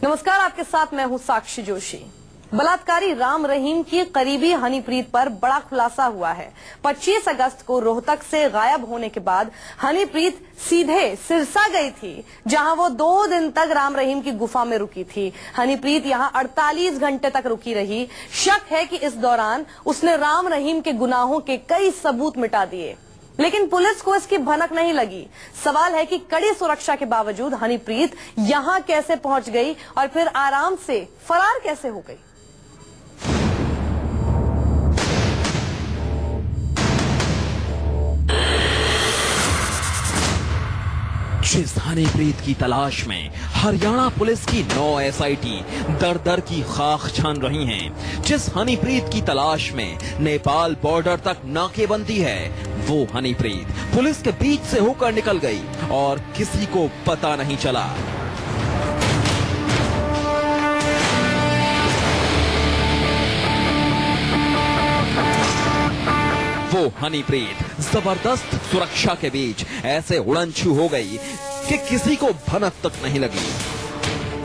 नमस्कार, आपके साथ मैं हूं साक्षी जोशी। बलात्कारी राम रहीम की करीबी हनीप्रीत पर बड़ा खुलासा हुआ है। 25 अगस्त को रोहतक से गायब होने के बाद हनीप्रीत सीधे सिरसा गई थी, जहां वो 2 दिन तक राम रहीम की गुफा में रुकी थी। हनीप्रीत यहां 48 घंटे तक रुकी रही। शक है कि इस दौरान उसने राम रहीम के गुनाहों के कई सबूत मिटा दिए, लेकिन पुलिस को इसकी भनक नहीं लगी। सवाल है कि कड़ी सुरक्षा के बावजूद हनीप्रीत यहां कैसे पहुंच गई और फिर आराम से फरार कैसे हो गई। जिस हनीप्रीत की तलाश में हरियाणा पुलिस की 9 एसआईटी दर दर की खाक छान रही हैं, जिस हनीप्रीत की तलाश में नेपाल बॉर्डर तक नाकेबंदी है, वो हनीप्रीत पुलिस के बीच से होकर निकल गई और किसी को पता नहीं चला। वो हनीप्रीत जबरदस्त सुरक्षा के बीच ऐसे उड़नछू हो गई कि किसी को भनक तक नहीं लगी।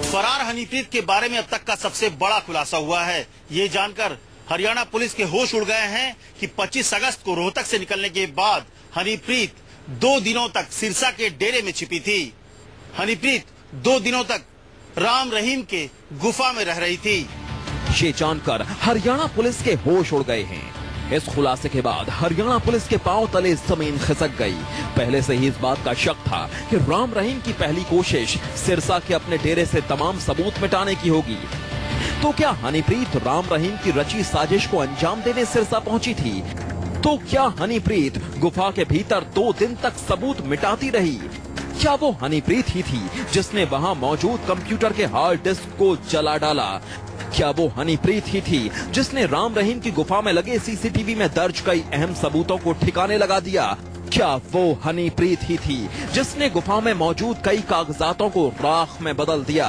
फरार हनीप्रीत के बारे में अब तक का सबसे बड़ा खुलासा हुआ है। ये जानकर हरियाणा पुलिस के होश उड़ गए हैं कि 25 अगस्त को रोहतक से निकलने के बाद हनीप्रीत 2 दिनों तक सिरसा के डेरे में छिपी थी। हनीप्रीत 2 दिनों तक राम रहीम के गुफा में रह रही थी। ये जानकर हरियाणा पुलिस के होश उड़ गए हैं। इस खुलासे के बाद हरियाणा पुलिस के पांव तले जमीन खिसक गई। पहले से ही इस बात का शक था कि राम रहीम की पहली कोशिश सिरसा के अपने डेरे से तमाम सबूत मिटाने की होगी। तो क्या हनीप्रीत राम रहीम की रची साजिश को अंजाम देने सिरसा पहुंची थी? तो क्या हनीप्रीत गुफा के भीतर 2 दिन तक सबूत मिटाती रही? क्या वो हनीप्रीत ही थी जिसने वहां मौजूद कंप्यूटर के हार्ड डिस्क को जला डाला? क्या वो हनीप्रीत ही थी जिसने राम रहीम की गुफा में लगे सीसीटीवी में दर्ज कई अहम सबूतों को ठिकाने लगा दिया? क्या वो हनीप्रीत ही थी जिसने गुफा में मौजूद कई कागजातों को राख में बदल दिया?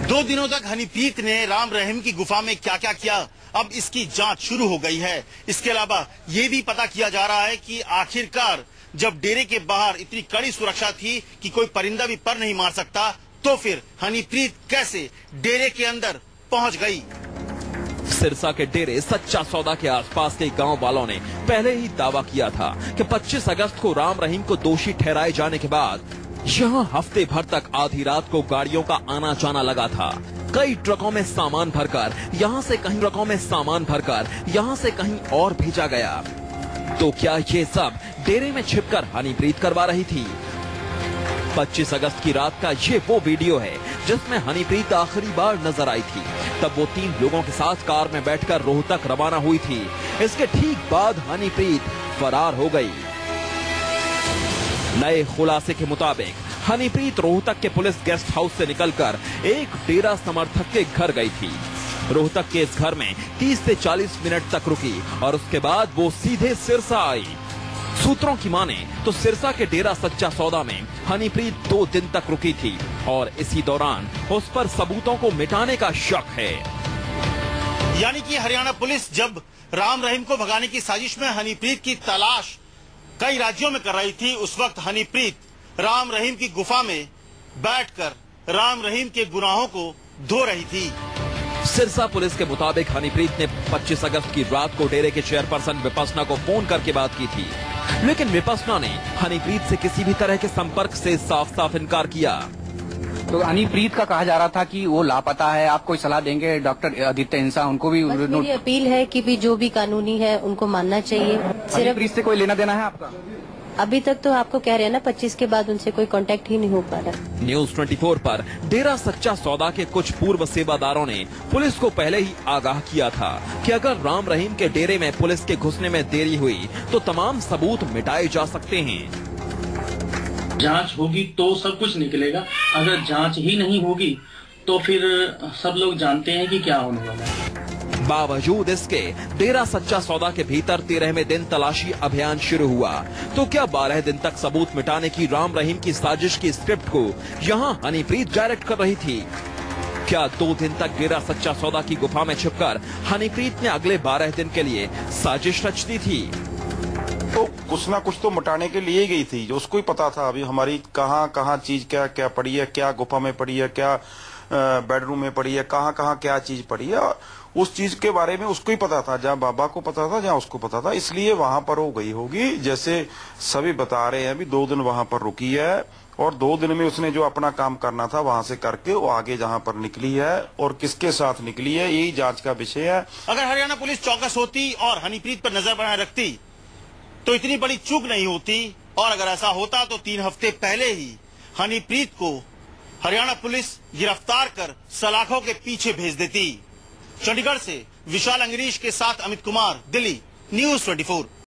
2 दिनों तक हनीप्रीत ने राम रहीम की गुफा में क्या क्या किया, अब इसकी जांच शुरू हो गई है। इसके अलावा ये भी पता किया जा रहा है कि आखिरकार जब डेरे के बाहर इतनी कड़ी सुरक्षा थी कि कोई परिंदा भी पर नहीं मार सकता, तो फिर हनीप्रीत कैसे डेरे के अंदर पहुंच गई? सिरसा के डेरे सच्चा सौदा के आसपास के गांव वालों ने पहले ही दावा किया था कि 25 अगस्त को राम रहीम को दोषी ठहराए जाने के बाद यहाँ हफ्ते भर तक आधी रात को गाड़ियों का आना जाना लगा था। कई ट्रकों में सामान भरकर यहाँ से कहीं, ट्रकों में सामान भरकर यहाँ से कहीं और भेजा गया। तो क्या ये सब डेरे में छिपकर हनीप्रीत करवा रही थी? 25 अगस्त की रात का ये वो वीडियो है जिसमें हनीप्रीत आखिरी बार नजर आई थी। तब वो 3 लोगों के साथ कार में बैठकर रोहतक रवाना हुई थी। इसके ठीक बाद हनीप्रीत फरार हो गई। नए खुलासे के मुताबिक हनीप्रीत रोहतक के पुलिस गेस्ट हाउस से निकलकर एक डेरा समर्थक के घर गई थी। रोहतक के इस घर में 30 से 40 मिनट तक रुकी और उसके बाद वो सीधे सिरसा आई। सूत्रों की माने तो सिरसा के डेरा सच्चा सौदा में हनीप्रीत 2 दिन तक रुकी थी और इसी दौरान उस पर सबूतों को मिटाने का शक है। यानी कि हरियाणा पुलिस जब राम रहीम को भगाने की साजिश में हनीप्रीत की तलाश कई राज्यों में कर रही थी, उस वक्त हनीप्रीत राम रहीम की गुफा में बैठकर राम रहीम के गुनाहों को धो रही थी। सिरसा पुलिस के मुताबिक हनीप्रीत ने 25 अगस्त की रात को डेरे के चेयरपर्सन विपसना को फोन करके बात की थी, लेकिन विपसना ने हनीप्रीत से किसी भी तरह के संपर्क से साफ साफ इनकार किया। तो हनीप्रीत का कहा जा रहा था कि वो लापता है। आप कोई सलाह देंगे? डॉक्टर आदित्य हिंसा, उनको भी मेरी अपील है कि भी जो भी कानूनी है उनको मानना चाहिए। हनीप्रीत से कोई लेना देना है आपका? अभी तक तो आपको कह रहे हैं ना, 25 के बाद उनसे कोई कांटेक्ट ही नहीं हो पा रहा। न्यूज 24 पर डेरा सच्चा सौदा के कुछ पूर्व सेवादारों ने पुलिस को पहले ही आगाह किया था कि अगर राम रहीम के डेरे में पुलिस के घुसने में देरी हुई तो तमाम सबूत मिटाए जा सकते हैं। जांच होगी तो सब कुछ निकलेगा, अगर जांच ही नहीं होगी तो फिर सब लोग जानते हैं कि क्या होने वाला है। बावजूद इसके डेरा सच्चा सौदा के भीतर 13वें दिन तलाशी अभियान शुरू हुआ। तो क्या 12 दिन तक सबूत मिटाने की राम रहीम की साजिश की स्क्रिप्ट को यहां हनीप्रीत डायरेक्ट कर रही थी? क्या 2 दिन तक डेरा सच्चा सौदा की गुफा में छिपकर हनीप्रीत ने अगले 12 दिन के लिए साजिश रच दी थी? तो कुछ ना कुछ तो मिटाने के लिए गई थी, जो उसको ही पता था अभी हमारी कहाँ कहाँ चीज क्या क्या पड़ी है, क्या गुफा में पड़ी है, क्या बेडरूम में पड़ी है, कहाँ कहाँ क्या चीज पड़ी है, उस चीज के बारे में उसको ही पता था, जहाँ बाबा को पता था, जहाँ उसको पता था, इसलिए वहां पर वो गई होगी। जैसे सभी बता रहे हैं, अभी 2 दिन वहां पर रुकी है और 2 दिन में उसने जो अपना काम करना था वहां से करके वो आगे जहां पर निकली है और किसके साथ निकली है, यही जांच का विषय है। अगर हरियाणा पुलिस चौकस होती और हनीप्रीत पर नजर बनाए रखती तो इतनी बड़ी चूक नहीं होती, और अगर ऐसा होता तो 3 हफ्ते पहले ही हनीप्रीत को हरियाणा पुलिस गिरफ्तार कर सलाखों के पीछे भेज देती। चंडीगढ़ से विशाल अंगरीश के साथ अमित कुमार, दिल्ली, न्यूज़ 24।